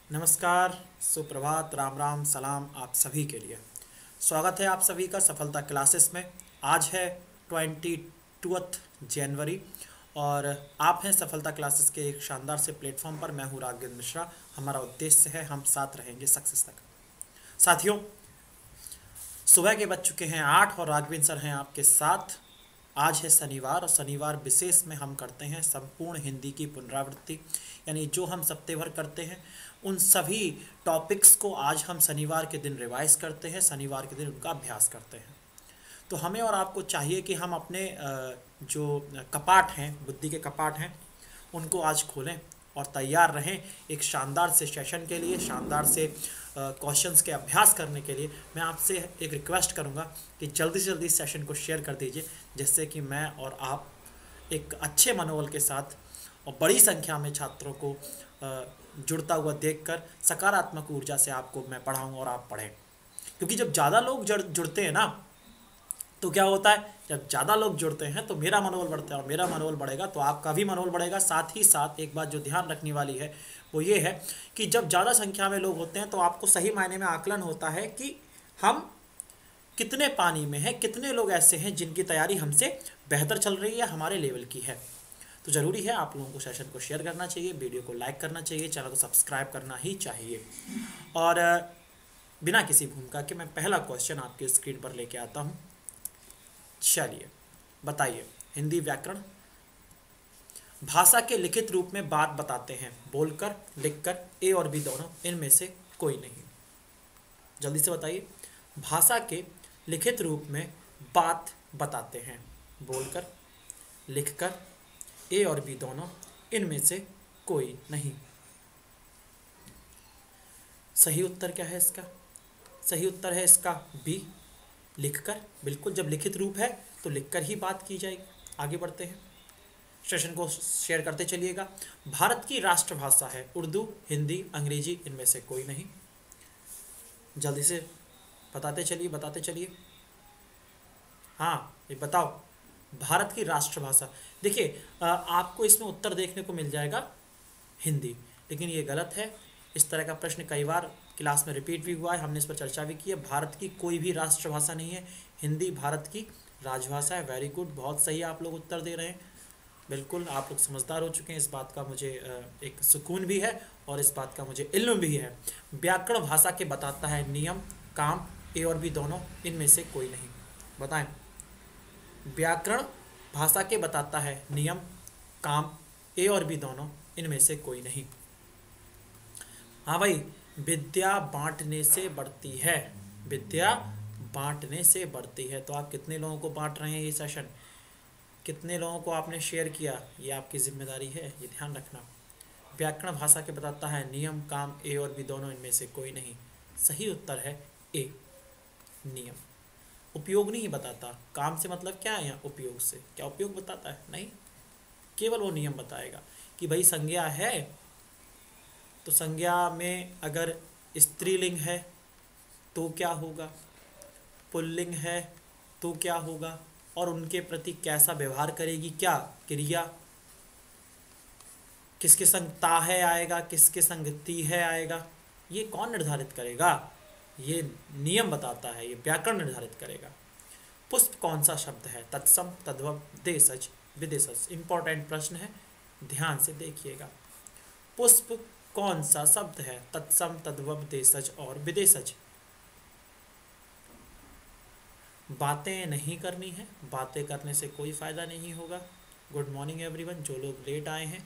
नमस्कार, सुप्रभात, राम राम, सलाम आप सभी के लिए। स्वागत है आप सभी का सफलता क्लासेस में। आज है 22 जनवरी और आप हैं सफलता क्लासेस के एक शानदार से प्लेटफॉर्म पर। मैं हूँ राघवेंद्र मिश्रा। हमारा उद्देश्य है हम साथ रहेंगे सक्सेस तक। साथियों, सुबह के बज चुके हैं 8 और राघवेंद्र सर हैं आपके साथ। आज है शनिवार और शनिवार विशेष में हम करते हैं संपूर्ण हिंदी की पुनरावृत्ति, यानी जो हम सप्ते भर करते हैं उन सभी टॉपिक्स को आज हम शनिवार के दिन रिवाइज करते हैं, शनिवार के दिन उनका अभ्यास करते हैं। तो हमें और आपको चाहिए कि हम अपने जो कपाट हैं, बुद्धि के कपाट हैं, उनको आज खोलें और तैयार रहें एक शानदार से सेशन के लिए, शानदार से क्वेश्चंस के अभ्यास करने के लिए। मैं आपसे एक रिक्वेस्ट करूंगा कि जल्दी से जल्दी इस सेशन को शेयर कर दीजिए, जिससे कि मैं और आप एक अच्छे मनोबल के साथ और बड़ी संख्या में छात्रों को जुड़ता हुआ देखकर सकारात्मक ऊर्जा से आपको मैं पढ़ाऊँ और आप पढ़ें। क्योंकि जब ज़्यादा लोग जुड़ते हैं ना, तो क्या होता है, जब ज़्यादा लोग जुड़ते हैं तो मेरा मनोबल बढ़ता है और मेरा मनोबल बढ़ेगा तो आपका भी मनोबल बढ़ेगा। साथ ही साथ एक बात जो ध्यान रखने वाली है वो ये है कि जब ज़्यादा संख्या में लोग होते हैं तो आपको सही मायने में आकलन होता है कि हम कितने पानी में हैं, कितने लोग ऐसे हैं जिनकी तैयारी हमसे बेहतर चल रही है, हमारे लेवल की है। तो ज़रूरी है आप लोगों को सेशन को शेयर करना चाहिए, वीडियो को लाइक करना चाहिए, चैनल को सब्सक्राइब करना ही चाहिए। और बिना किसी भूमिका के मैं पहला क्वेश्चन आपके स्क्रीन पर लेके आता हूँ। चलिए बताइए, हिंदी व्याकरण भाषा के लिखित रूप में बात बताते हैं, बोलकर, लिखकर, ए और बी दोनों, इनमें से कोई नहीं। जल्दी से बताइए, भाषा के लिखित रूप में बात बताते हैं, बोलकर, लिखकर, ए और बी दोनों, इनमें से कोई नहीं। सही उत्तर क्या है इसका? सही उत्तर है इसका बी, लिखकर। बिल्कुल, जब लिखित रूप है तो लिखकर ही बात की जाएगी। आगे बढ़ते हैं, सेशन को शेयर करते चलिएगा। भारत की राष्ट्रभाषा है उर्दू, हिंदी, अंग्रेजी, इनमें से कोई नहीं। जल्दी से बताते चलिए, बताते चलिए। हाँ, ये बताओ, भारत की राष्ट्रभाषा। देखिए, आपको इसमें उत्तर देखने को मिल जाएगा हिंदी, लेकिन ये गलत है। इस तरह का प्रश्न कई बार क्लास में रिपीट भी हुआ है, हमने इस पर चर्चा भी की है। भारत की कोई भी राष्ट्रभाषा नहीं है, हिंदी भारत की राजभाषा है। वेरी गुड, बहुत सही आप लोग उत्तर दे रहे हैं। बिल्कुल, आप लोग समझदार हो चुके हैं, इस बात का मुझे एक सुकून भी है और इस बात का मुझे इल्म भी है। व्याकरण भाषा के बताता है नियम, काम, ए और बी दोनों, इनमें से कोई नहीं। बताएं, व्याकरण भाषा के बताता है नियम, काम, ए और बी दोनों, इनमें से कोई नहीं। हाँ भाई, विद्या बांटने से बढ़ती है, विद्या बांटने से बढ़ती है। तो आप कितने लोगों को बांट रहे हैं ये सेशन, कितने लोगों को आपने शेयर किया, ये आपकी जिम्मेदारी है, ये ध्यान रखना। व्याकरण भाषा के बताता है नियम, काम, ए और बी दोनों, इनमें से कोई नहीं। सही उत्तर है ए, नियम। उपयोग नहीं बताता। काम से मतलब क्या है यहाँ, उपयोग से। क्या उपयोग बताता है? नहीं, केवल वो नियम बताएगा कि भाई संज्ञा है तो संज्ञा में अगर स्त्रीलिंग है तो क्या होगा, पुल्लिंग है तो क्या होगा, और उनके प्रति कैसा व्यवहार करेगी, क्या क्रिया, किसके संग ता है आएगा, किसके संग ती है आएगा, ये कौन निर्धारित करेगा? ये नियम बताता है, ये व्याकरण निर्धारित करेगा। पुष्प कौन सा शब्द है? तत्सम, तद्भव, देशज, विदेशज। इंपॉर्टेंट प्रश्न है, ध्यान से देखिएगा। पुष्प कौन सा शब्द है? तत्सम, तद्भव, देशज और विदेशज। बातें नहीं करनी है, बातें करने से कोई फायदा नहीं होगा। गुड मॉर्निंग एवरीवन, जो लोग लेट आए हैं,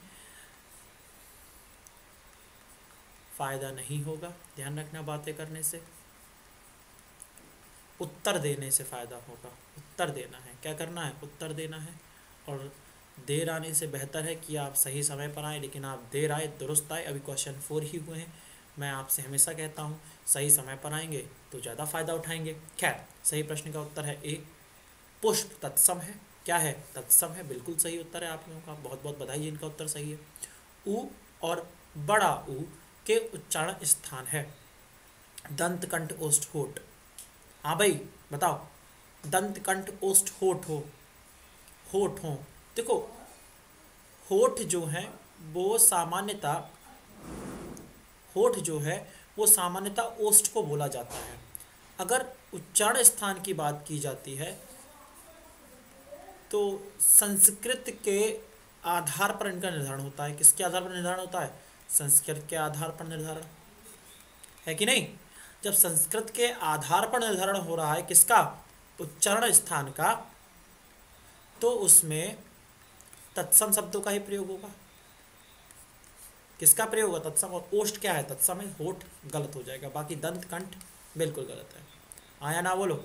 फायदा नहीं होगा, ध्यान रखना। बातें करने से, उत्तर देने से फायदा होगा। उत्तर देना है, क्या करना है? उत्तर देना है। और देर आने से बेहतर है कि आप सही समय पर आए, लेकिन आप देर आए दुरुस्त आए। अभी क्वेश्चन 4 ही हुए हैं। मैं आपसे हमेशा कहता हूँ सही समय पर आएंगे तो ज़्यादा फायदा उठाएंगे। खैर, सही प्रश्न का उत्तर है ए, पुष्प तत्सम है। क्या है? तत्सम है, बिल्कुल सही उत्तर है आप लोगों का, बहुत बहुत बधाई, इनका उत्तर सही है। ऊ और बड़ा ऊ के उच्चारण स्थान है दंत, कंठ, ओष्ठ, होठ। हाँ भाई बताओ, दंत, कंठ, ओष्ठ, होठ हो, होठ हो। देखो, होठ जो है वो सामान्यतः होठ जो है वो सामान्यतः ओष्ठ को बोला जाता है। अगर उच्चारण स्थान की बात की जाती है तो संस्कृत के आधार पर इनका निर्धारण होता है। किसके आधार पर निर्धारण होता है? संस्कृत के आधार पर निर्धारण, है कि नहीं? जब संस्कृत के आधार पर निर्धारण हो रहा है किसका? उच्चारण स्थान का, तो उसमें तत्सम शब्दों का ही प्रयोग होगा। किसका प्रयोग होगा? तत्सम। और ओष्ठ क्या है? तत्सम है, होठ गलत हो जाएगा। बाकी दंत कंठ बिल्कुल गलत है। आया ना? बोलो।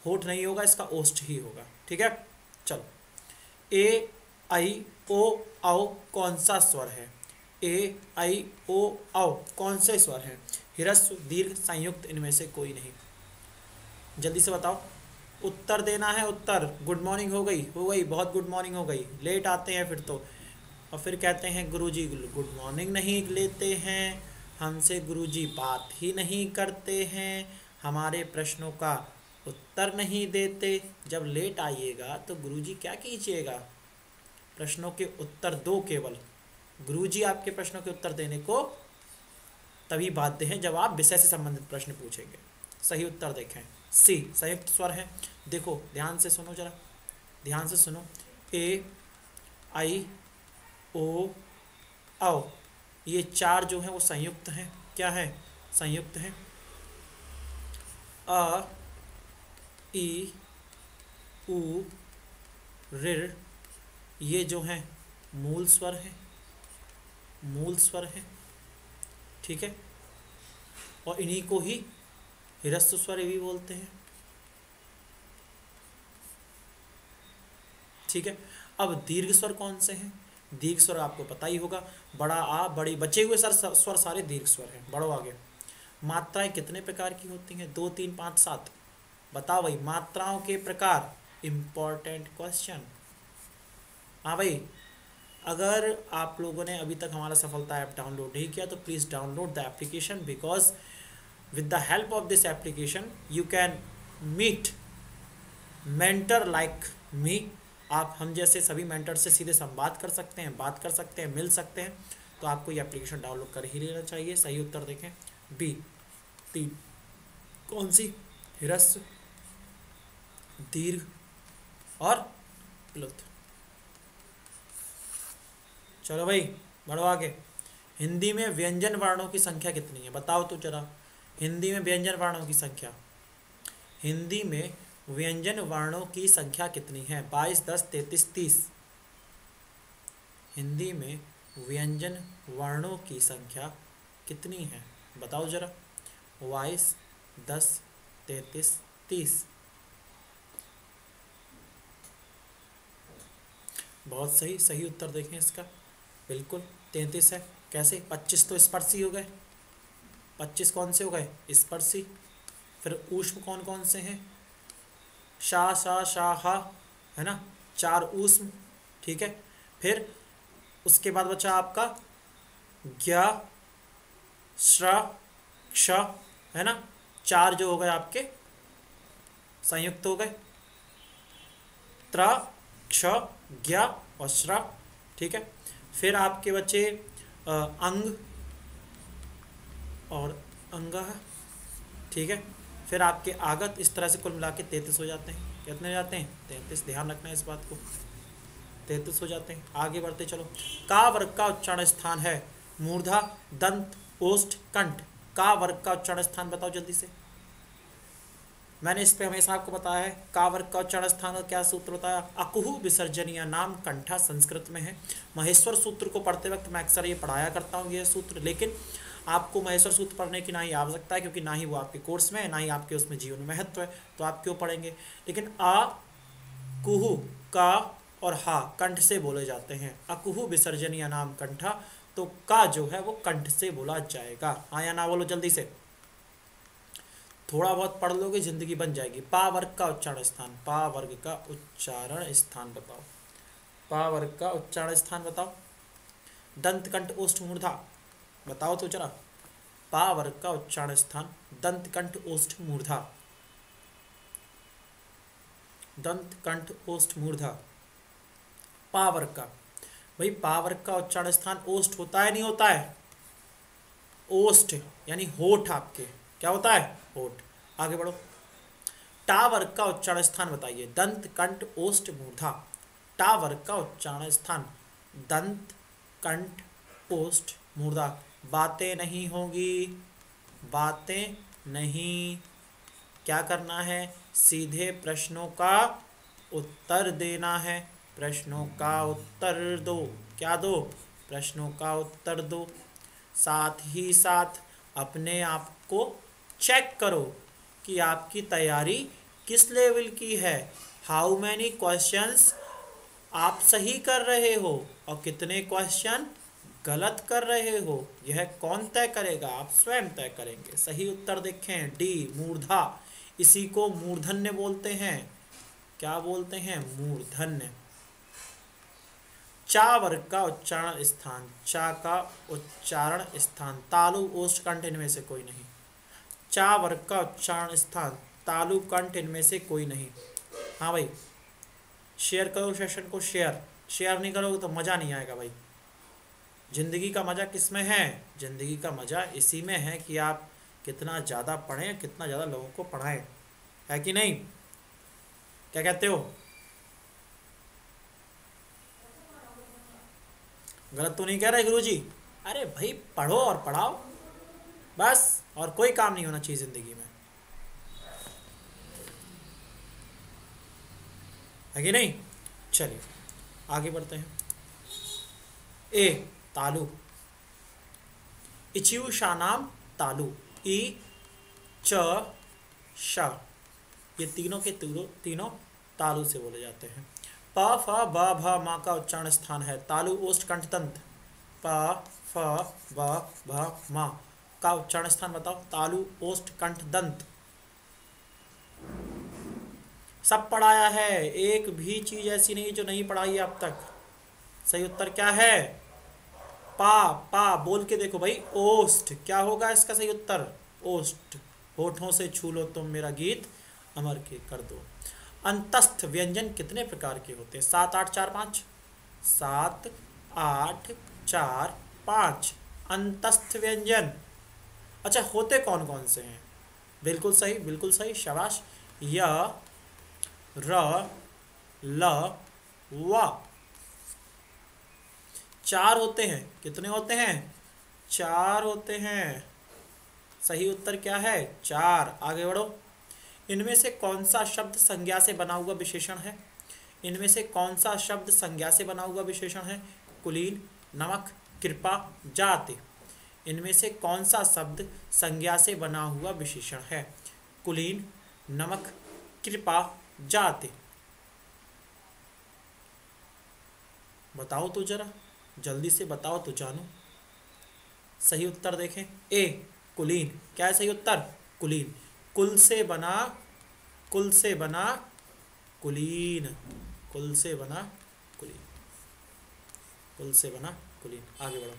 होठ नहीं होगा, इसका ओष्ठ ही होगा। ठीक है, चलो। ए आई ओ औ कौन सा स्वर है? ए आई ओ औ कौन से स्वर है? ह्रस्व, दीर्घ, संयुक्त, इनमें से कोई नहीं। जल्दी से बताओ, उत्तर देना है। उत्तर। गुड मॉर्निंग हो गई? हो गई, बहुत गुड मॉर्निंग हो गई। लेट आते हैं फिर तो, और फिर कहते हैं गुरुजी गुड मॉर्निंग नहीं लेते हैं, हमसे गुरुजी बात ही नहीं करते हैं, हमारे प्रश्नों का उत्तर नहीं देते। जब लेट आइएगा तो गुरुजी क्या कीजिएगा? प्रश्नों के उत्तर दो केवल। गुरुजी आपके प्रश्नों के उत्तर देने को तभी बाध्य हैं जब आप विषय से संबंधित प्रश्न पूछेंगे। सही उत्तर देखें, सी संयुक्त स्वर है। देखो ध्यान से सुनो, जरा ध्यान से सुनो। ए आई ओ औ, ये चार जो हैं वो संयुक्त हैं। क्या है? संयुक्त हैं। अ ई उ ऋ, ये जो हैं मूल स्वर हैं, मूल स्वर हैं। ठीक है, और इन्हीं को ही ह्रस्व स्वर भी बोलते हैं। ठीक है, अब दीर्घ स्वर कौन से हैं? दीर्घ स्वर आपको पता ही होगा, बड़ा आ, बड़ी, बचे हुए स्वर सारे दीर्घ स्वर हैं। बढ़ो आगे। मात्राएं कितने प्रकार की होती हैं? 2, 3, 5, 7। बताओ भाई, मात्राओं के प्रकार। Important question. हाँ भाई, अगर आप लोगों ने अभी तक हमारा सफलता ऐप डाउनलोड नहीं किया तो please download the application, because with the help of this application you can meet mentor like me। आप हम जैसे सभी मेंटर से सीधे संवाद कर सकते हैं, बात कर सकते हैं, मिल सकते हैं। तो आपको ये एप्लीकेशन डाउनलोड कर ही लेना चाहिए। सही उत्तर देखें, बी 3। कौन सी? ह्रस्व, दीर्घ और प्लुत। चलो भाई बढ़ो आगे। हिंदी में व्यंजन वर्णों की संख्या कितनी है? बताओ तो जरा। हिंदी में व्यंजन वर्णों की संख्या, हिंदी में व्यंजन वर्णों की संख्या कितनी है? 22, 10, 33, 30। हिंदी में व्यंजन वर्णों की संख्या कितनी है? बताओ जरा। 22, 10, 33, 30। बहुत सही, सही उत्तर देखें इसका। बिल्कुल 33 है। कैसे? 25 तो स्पर्शी हो गए। 25 कौन से हो गए? स्पर्शी। फिर ऊष्म कौन कौन से हैं? शा, सा, शा, हा, है ना? 4 ऊष्म। ठीक है, फिर उसके बाद बचा आपका ज्ञ, श्र, क्ष, है ना? 4 जो हो गए आपके संयुक्त हो गए। त्र, क्ष, ज्ञ और श्र। ठीक है, फिर आपके बचे अंग और अंगः। ठीक है, फिर आपके आगत। इस तरह से कुल मिला के 33 हो जाते हैं। कितने हो जाते हैं? 33। ध्यान रखना है इस बात को, 33 हो जाते हैं। आगे बढ़ते चलो। का वर्ग का उच्चारण स्थान है? मूर्धा, दंत, ओष्ठ, कंठ। का वर्ग का उच्चारण स्थान बताओ जल्दी से। मैंने इस पे हमेशा आपको बताया है का वर्ग का उच्चारण स्थान का क्या सूत्र बताया? अकुहु विसर्जनीय नाम कंठा, संस्कृत में है। महेश्वर सूत्र को पढ़ते वक्त मैं अक्सर ये पढ़ाया करता हूँ ये सूत्र, लेकिन आपको महेश्वर सूत्र पढ़ने की ना ही आवश्यकता है, क्योंकि ना ही वो आपके कोर्स में है, ना ही आपके उसमें जीवन में महत्व है, तो आप क्यों पढ़ेंगे। लेकिन आ, कुहु, का और हा कंठ से बोले जाते हैं। अकुहु विसर्जनीय नाम कंठा, तो का जो है वो कंठ से बोला जाएगा। आया ना? बोलो जल्दी से। थोड़ा बहुत पढ़ लोगे जिंदगी बन जाएगी। पा वर्ग का उच्चारण स्थान, पा वर्ग का उच्चारण स्थान बताओ। पा वर्ग का उच्चारण स्थान बताओ। दंत, कंठ, ओष्ठ, मूर्धा बताओ तो जरा। पा वर्ग का उच्चारण स्थान दंत, कंठ, ओष्ठ, मूर्धा। दंत, कंठ, ओष्ठ, मूर्धा। पा वर्ग का, भाई पा वर्ग का उच्चारण स्थान ओष्ठ होता है नहीं होता है? ओष्ठ यानी होठ आपके क्या होता है, होठ। आगे बढ़ो। टा वर्ग का उच्चारण स्थान बताइए। दंत, कंठ, ओष्ठ, मूर्धा। टा वर्ग का उच्चारण स्थान दंत, कंठ, ओष्ठ, मूर्धा। बातें नहीं होगी, बातें नहीं। क्या करना है, सीधे प्रश्नों का उत्तर देना है। प्रश्नों का उत्तर दो। क्या दो, प्रश्नों का उत्तर दो। साथ ही साथ अपने आप को चेक करो कि आपकी तैयारी किस लेवल की है। हाउ मैनी क्वेश्चंस आप सही कर रहे हो और कितने क्वेश्चन गलत कर रहे हो, यह कौन तय करेगा, आप स्वयं तय करेंगे। सही उत्तर देखें, डी मूर्धा। इसी को मूर्धन्य बोलते हैं। क्या बोलते हैं, मूर्धन्य। चा वर्ग का उच्चारण स्थान, चा का उच्चारण स्थान तालु, ओष्ठ, कंठ इनमें से कोई नहीं। चा वर्ग का उच्चारण स्थान तालु, कंठ इनमें से कोई नहीं। हाँ भाई, शेयर करो सेशन को, शेयर। शेयर नहीं करोगे तो मज़ा नहीं आएगा भाई। ज़िंदगी का मज़ा किस में है, ज़िंदगी का मज़ा इसी में है कि आप कितना ज़्यादा पढ़ें, कितना ज़्यादा लोगों को पढ़ाएं, है कि नहीं। क्या कहते हो, गलत तो नहीं कह रहे गुरुजी। अरे भाई पढ़ो और पढ़ाओ बस, और कोई काम नहीं होना चाहिए ज़िंदगी में, है कि नहीं। चलिए आगे बढ़ते हैं। ए तालु, इच्यूशानाम तालु। ई च श, ये तीनों के तीनों तालु से बोले जाते हैं। प फ ब भ मा का उच्चारण स्थान है तालु, ओष्ठ, कंठ, दंत। प फ ब भ मा का उच्चारण स्थान बताओ। तालु, ओष्ठ, कंठ, दंत। सब पढ़ाया है, एक भी चीज ऐसी नहीं जो नहीं पढ़ाई है अब तक। सही उत्तर क्या है, पा। पा बोल के देखो भाई, ओष्ठ। क्या होगा इसका सही उत्तर, ओष्ठ। होठों से छू लो तुम मेरा गीत अमर के कर दो। अंतस्थ व्यंजन कितने प्रकार के होते हैं, 7, 8, 4, 5। 7, 8, 4, 5 अंतस्थ व्यंजन। अच्छा होते कौन कौन से हैं, बिल्कुल सही, बिल्कुल सही, शाबाश। य, र, ल, व। 4 होते हैं, कितने होते हैं, 4 होते हैं। सही उत्तर क्या है, 4। आगे बढ़ो। इनमें से कौन सा शब्द संज्ञा से बना हुआ विशेषण है, इनमें से कौन सा शब्द संज्ञा से बना हुआ विशेषण है। कुलीन, नमक, कृपा, जाति। इनमें से कौन सा शब्द संज्ञा से बना हुआ विशेषण है। कुलीन, नमक, कृपा, जाति। बताओ तो जरा, जल्दी से बताओ तो जानो। सही उत्तर देखें, ए कुलीन। क्या है सही उत्तर, कुलीन। कुल से बना, कुल से बना कुलीन, कुल से बना कुलीन, कुल से बना कुलीन। आगे बढ़ो।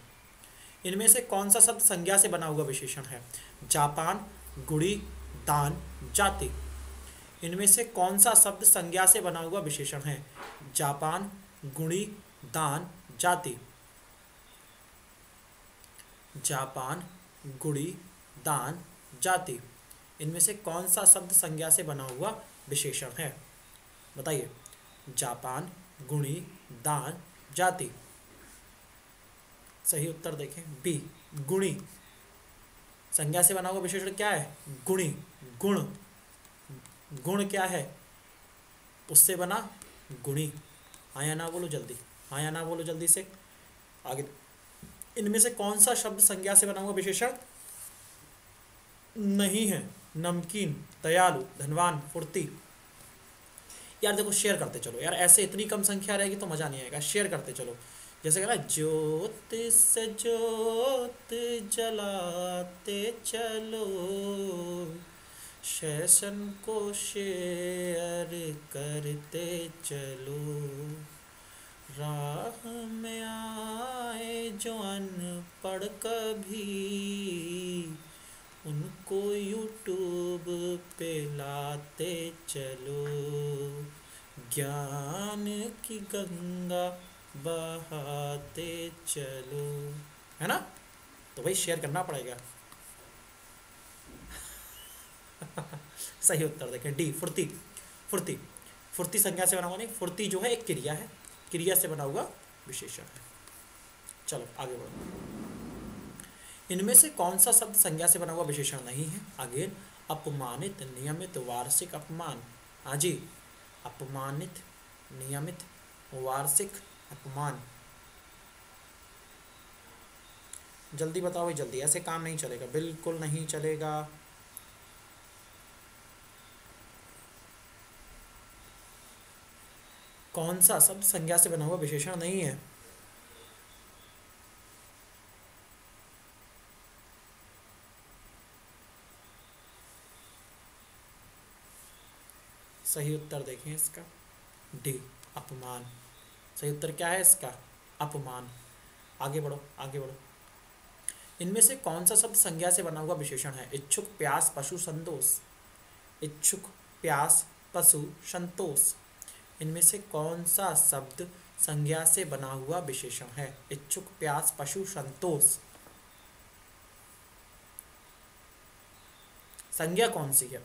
इनमें से कौन सा शब्द संज्ञा से बना हुआ विशेषण है। जापान, गुड़ी, दान, जाति। इनमें से कौन सा शब्द संज्ञा से बना हुआ विशेषण है। जापान, गुणी, दान, जाति। जापान, गुड़ी, दान, जाति। इनमें से कौन सा शब्द संज्ञा से बना हुआ विशेषण है, बताइए। जापान, गुणी, दान, जाति। सही उत्तर देखें, बी गुणी। संज्ञा से बना हुआ विशेषण क्या है, गुणी। गुण, गुण क्या है, उससे बना गुणी। हाँ या ना बोलो जल्दी, हाँ या ना बोलो जल्दी से। आगे, इनमें से कौन सा शब्द संज्ञा से बना हुआ विशेषण नहीं है। नमकीन, दयालु, धनवान, फुर्ती। यार देखो शेयर करते चलो यार, ऐसे इतनी कम संख्या रहेगी तो मज़ा नहीं आएगा। शेयर करते चलो, जैसे कहना ज्योत से ज्योत जलाते चलो, सेशन को शेयर करते चलो। राह में आए जो अनपढ़ कभी, उनको यूट्यूब पे लाते चलो। ज्ञान की गंगा बहाते चलो, है ना। तो भाई शेयर करना पड़ेगा। सही उत्तर देखें डी, फुर्ती। फुर्ती, फुर्ती संज्ञा से बना हुआ नहीं, फुर्ती जो है एक क्रिया है, क्रिया से बना हुआ विशेषण है। चलो आगे बढ़ो। इनमें से कौन सा शब्द संज्ञा से बना हुआ विशेषण नहीं है? अगेन, अपमानित, नियमित, वार्षिक, अपमान। हाँ जी, अपमानित, नियमित, वार्षिक, अपमान। जल्दी बताओ भाई जल्दी, ऐसे काम नहीं चलेगा, बिल्कुल नहीं चलेगा। कौन सा शब्द संज्ञा से बना हुआ विशेषण नहीं है? सही उत्तर देखें इसका डी, अपमान। सही उत्तर क्या है इसका? अपमान। आगे बढ़ो, आगे बढ़ो। इनमें से कौन सा शब्द संज्ञा से बना हुआ विशेषण है? इच्छुक, प्यास, पशु, संतोष। इच्छुक, प्यास, पशु, संतोष। इनमें से कौन सा शब्द संज्ञा से बना हुआ विशेषण है? इच्छुक, प्यास, पशु, संतोष। संज्ञा कौन सी है?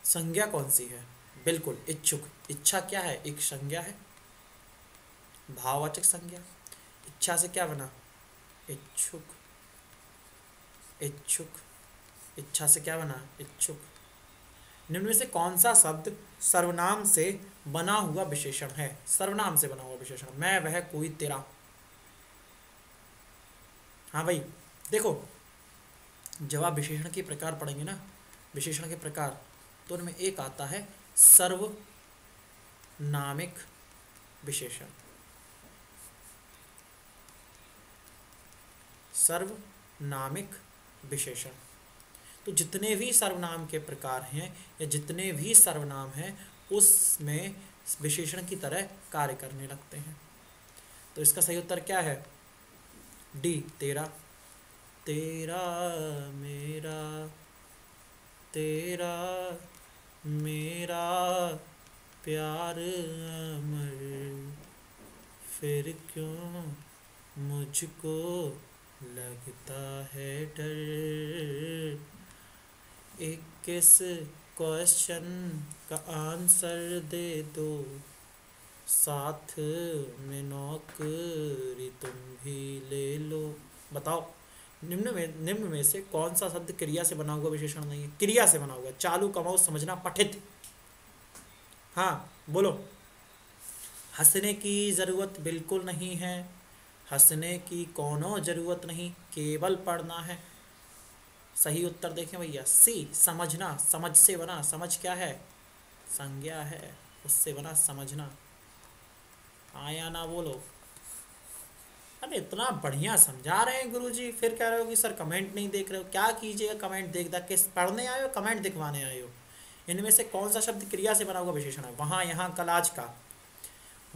संज्ञा कौन सी है? बिल्कुल इच्छुक। इच्छा क्या है? एक संज्ञा है, भाववाचक संज्ञा। इच्छा से क्या बना? इच्छुक। इच्छुक, इच्छा से क्या बना? इच्छुक। निम्न में से कौन सा शब्द सर्वनाम से बना हुआ विशेषण है? सर्वनाम से बना हुआ विशेषण, मैं, वह, कोई, तेरा। हाँ भाई देखो, जब आप विशेषण के प्रकार पढ़ेंगे ना, विशेषण के प्रकार, तो उनमें एक आता है सर्वनामिक विशेषण। सर्वनामिक विशेषण। तो जितने भी सर्वनाम के प्रकार हैं या जितने भी सर्वनाम हैं उसमें विशेषण की तरह कार्य करने लगते हैं। तो इसका सही उत्तर क्या है? डी, तेरा। तेरा मेरा, तेरा मेरा प्यार अमर, फिर क्यों मुझको लगता है डर। 21 क्वेश्चन का आंसर दे दो, साथ में नौकरी तुम भी ले लो। बताओ, निम्न में से कौन सा शब्द क्रिया से बना हुआ विशेषण नहीं है? क्रिया से बना हुआ, चालू, कमाओ, समझना, पठित। हाँ बोलो। हंसने की ज़रूरत बिल्कुल नहीं है, हंसने की कोनो ज़रूरत नहीं, केवल पढ़ना है। सही उत्तर देखें भैया सी, समझना। समझ से बना, समझ क्या है? संज्ञा है, उससे बना समझना। आया ना बोलो। अरे इतना बढ़िया समझा रहे हैं गुरुजी, फिर कह रहे हो कि सर कमेंट नहीं देख रहे हो। क्या कीजिएगा, कमेंट देख देख के पढ़ने आए हो, कमेंट दिखवाने आए हो? इनमें से कौन सा शब्द क्रिया से बना हुआ विशेषण है? वहाँ, यहाँ, कल, आज का।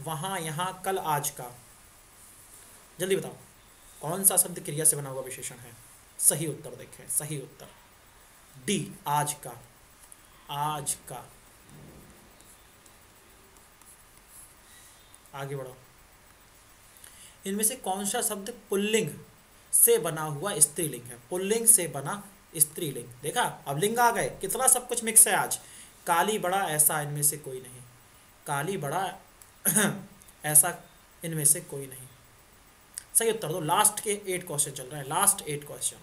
वहाँ, यहाँ, कल, आज का। जल्दी बताओ, कौन सा शब्द क्रिया से बना हुआ विशेषण है? सही उत्तर देखें, सही उत्तर डी, आज का। आज का। आगे बढ़ो। इनमें से कौन सा शब्द पुल्लिंग से बना हुआ स्त्रीलिंग है? पुल्लिंग से बना स्त्रीलिंग। देखा, अब लिंग आ गए, कितना सब कुछ मिक्स है आज। काली, बड़ा, ऐसा, इनमें से कोई नहीं। काली, बड़ा, ऐसा, इनमें से कोई नहीं। सही उत्तर दो। लास्ट के 8 क्वेश्चन चल रहे हैं, लास्ट 8 क्वेश्चन,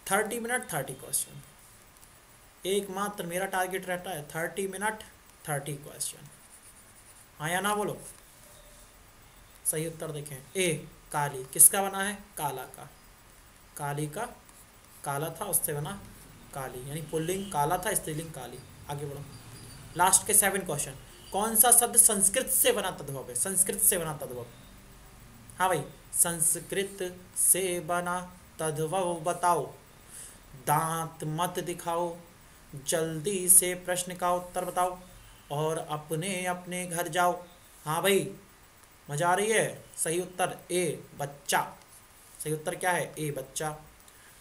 30 मिनट 30 क्वेश्चन। एकमात्र मेरा टारगेट रहता है 30 मिनट 30 क्वेश्चन। हाँ या ना बोलो। सही उत्तर देखें ए, काली। किसका बना है? काला का। काली का, काला था, उससे बना काली, यानी पुल्लिंग काला था, स्त्रीलिंग काली। आगे बढ़ो। लास्ट के 7 क्वेश्चन। कौन सा शब्द संस्कृत से बना तद्भव है? संस्कृत से बना तद्भव। हाँ भाई, संस्कृत से बना तद्भव बताओ। दांत मत दिखाओ, जल्दी से प्रश्न का उत्तर बताओ और अपने अपने घर जाओ। हाँ भाई, मजा आ रही है? सही उत्तर ए, बच्चा। सही उत्तर क्या है? ए, बच्चा।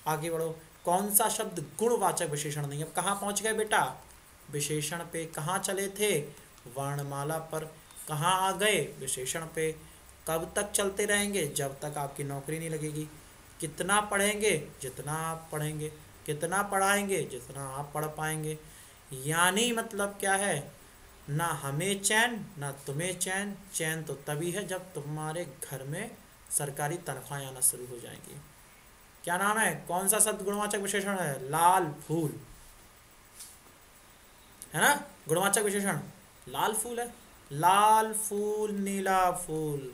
आगे बढ़ो। कौन सा शब्द गुणवाचक विशेषण नहीं? अब कहाँ पहुँच गए बेटा? विशेषण पे कहाँ चले थे? वर्णमाला पर। कहाँ आ गए? विशेषण पे। कब तक चलते रहेंगे? जब तक आपकी नौकरी नहीं लगेगी। कितना पढ़ेंगे? जितना आप पढ़ेंगे। कितना पढ़ाएंगे? जितना आप पढ़ पाएंगे। यानी मतलब क्या है? ना हमें चैन ना तुम्हें चैन। चैन तो तभी है जब तुम्हारे घर में सरकारी तनख्वाहें आना शुरू हो जाएंगी। क्या नाम है? कौन सा शब्द गुणवाचक विशेषण है? लाल फूल, है ना? गुणवाचक विशेषण लाल फूल है। लाल फूल नीला फूल,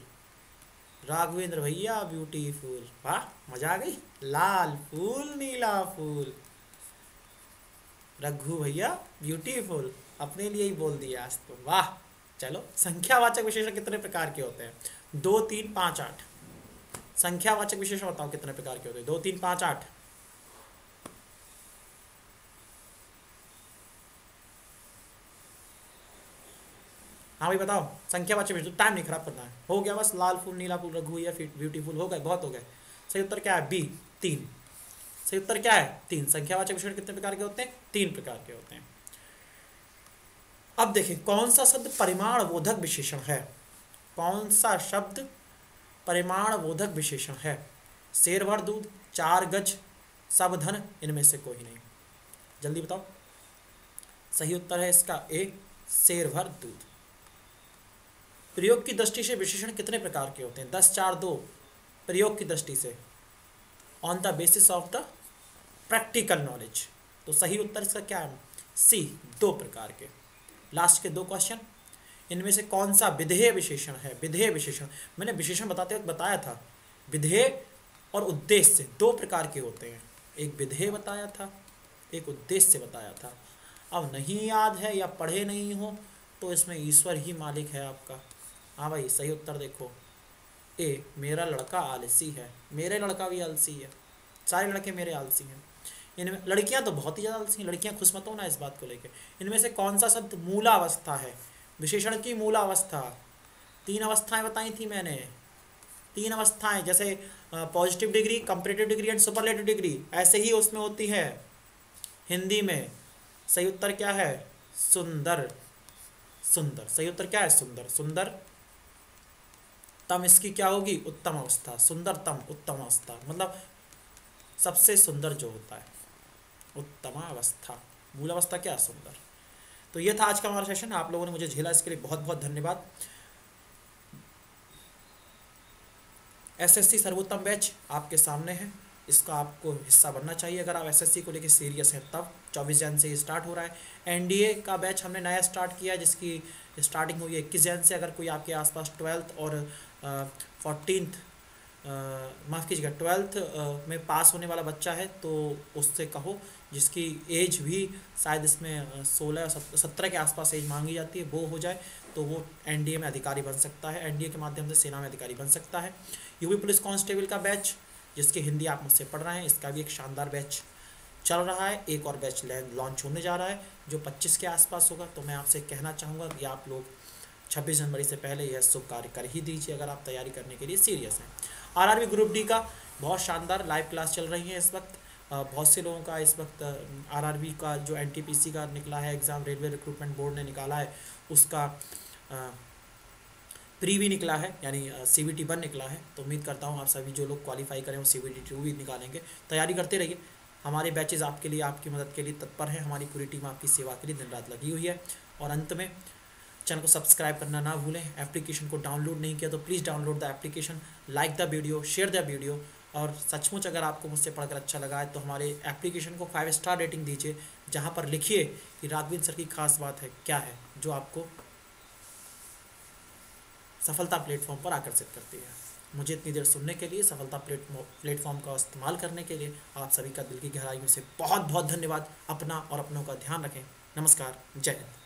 राघवेंद्र भैया ब्यूटीफुल। वाह, मजा आ गई। लाल फूल नीला फूल, रघु भैया ब्यूटीफुल। अपने लिए ही बोल दिया आज तो, वाह। चलो, संख्यावाचक विशेषण कितने प्रकार के होते हैं? 2, 3, 5, 8। संख्यावाचक विशेषण बताओ कितने प्रकार के होते हैं? 2, 3, 5, 8। हाँ भाई बताओ, संख्यावाचक विशेषण। टाइम नहीं खराब करना है। हो गया बस, लाल फूल नीला फूल रघु भैया ब्यूटीफुल। हो गए, बहुत हो गए। सही उत्तर क्या है? बी, 3। सही उत्तर क्या है? 3। संख्यावाचक विशेषण कितने प्रकार के होते हैं? 3 प्रकार के होते हैं। अब देखें, कौन सा शब्द परिमाणबोधक विशेषण है? कौन सा शब्द परिमाणबोधक विशेषण है? शेर भर दूध, 4 गज, सब धन, इनमें से कोई नहीं। जल्दी बताओ। सही उत्तर है इसका ए, शेर भर दूध। प्रयोग की दृष्टि से विशेषण कितने प्रकार के होते हैं? 10, 4, 2। प्रयोग की दृष्टि से, on the basis of the practical knowledge. तो सही उत्तर इसका क्या है? सी, 2 प्रकार के। लास्ट के 2 क्वेश्चन, इनमें से कौन सा विधेय विशेषण है? विधेय विशेषण, मैंने विशेषण बताते वक्त बताया था, विधेय और उद्देश्य 2 प्रकार के होते हैं। एक विधेय बताया था, एक उद्देश्य बताया था। अब नहीं याद है या पढ़े नहीं हो तो इसमें ईश्वर ही मालिक है आपका। हाँ भाई, सही उत्तर देखो ए, मेरा लड़का आलसी है। मेरे लड़का भी आलसी है, सारे लड़के मेरे आलसी हैं। इनमें लड़कियां तो बहुत ही ज़्यादा आलसी हैं, लड़कियां खुश मत हो ना इस बात को लेकर। इनमें से कौन सा शब्द मूलावस्था है? विशेषण की मूलावस्था। 3 अवस्थाएं बताई थी मैंने। 3 अवस्थाएं, जैसे positive degree, comparative degree and superlative degree, ऐसे ही उसमें होती है हिंदी में। सही उत्तर क्या है? सुंदर। सुंदर, सही उत्तर क्या है? सुंदर। सुंदर तम, इसकी क्या होगी? उत्तम अवस्था। सुंदरतम, उत्तम अवस्था, मतलब सबसे सुंदर जो होता है, उत्तम अवस्था। मूल अवस्था क्या? सुंदर। तो ये था आज का हमारा सेशन। आप लोगों ने मुझे झेला, इसके लिए बहुत बहुत धन्यवाद। एसएससी सर्वोत्तम बैच आपके सामने है, इसका आपको हिस्सा बनना चाहिए अगर आप एसएससी को लेकर सीरियस हैं तब। 24 जन से स्टार्ट हो रहा है। एनडीए का बैच हमने नया स्टार्ट किया है, जिसकी स्टार्टिंग हुई है 21 जन से। अगर कोई आपके आसपास 12th और 14th, माफ़ कीजिएगा 12th में पास होने वाला बच्चा है तो उससे कहो, जिसकी एज भी शायद इसमें 16 17 के आसपास एज मांगी जाती है, वो हो जाए तो वो एनडीए में अधिकारी बन सकता है। एनडीए के माध्यम से सेना में अधिकारी बन सकता है। यूपी पुलिस कांस्टेबल का बैच, जिसकी हिंदी आप मुझसे पढ़ रहे हैं, इसका भी एक शानदार बैच चल रहा है। एक और बैच लॉन्च होने जा रहा है जो 25 के आसपास होगा। तो मैं आपसे कहना चाहूँगा कि आप लोग 26 जनवरी से पहले यह शुभ कार्य कर ही दीजिए अगर आप तैयारी करने के लिए सीरियस हैं। आरआरबी ग्रुप डी का बहुत शानदार लाइव क्लास चल रही है इस वक्त। बहुत से लोगों का इस वक्त आरआरबी का जो एनटीपीसी का निकला है एग्ज़ाम, रेलवे रिक्रूटमेंट बोर्ड ने निकाला है, उसका प्री भी निकला है, यानी CVT 1 निकला है। तो उम्मीद करता हूँ आप सभी जो लोग क्वालिफाई करें वो CVT 2 भी निकालेंगे। तैयारी करते रहिए। हमारे बैचेज़ आपके लिए, आपकी मदद के लिए तत्पर हैं। हमारी पूरी टीम आपकी सेवा के लिए दिन रात लगी हुई है। और अंत में चैनल को सब्सक्राइब करना ना भूलें। एप्लीकेशन को डाउनलोड नहीं किया तो please download the application, like the video, share the video. और सचमुच अगर आपको मुझसे पढ़कर अच्छा लगा है तो हमारे एप्लीकेशन को 5 स्टार रेटिंग दीजिए, जहाँ पर लिखिए कि राघवेंद्र सर की खास बात है क्या है जो आपको सफलता प्लेटफॉर्म पर आकर्षित करती है। मुझे इतनी देर सुनने के लिए, सफलता प्लेटफॉर्म का इस्तेमाल करने के लिए आप सभी का दिल की गहराइयों से बहुत बहुत धन्यवाद। अपना और अपनों का ध्यान रखें। नमस्कार, जय हिंद।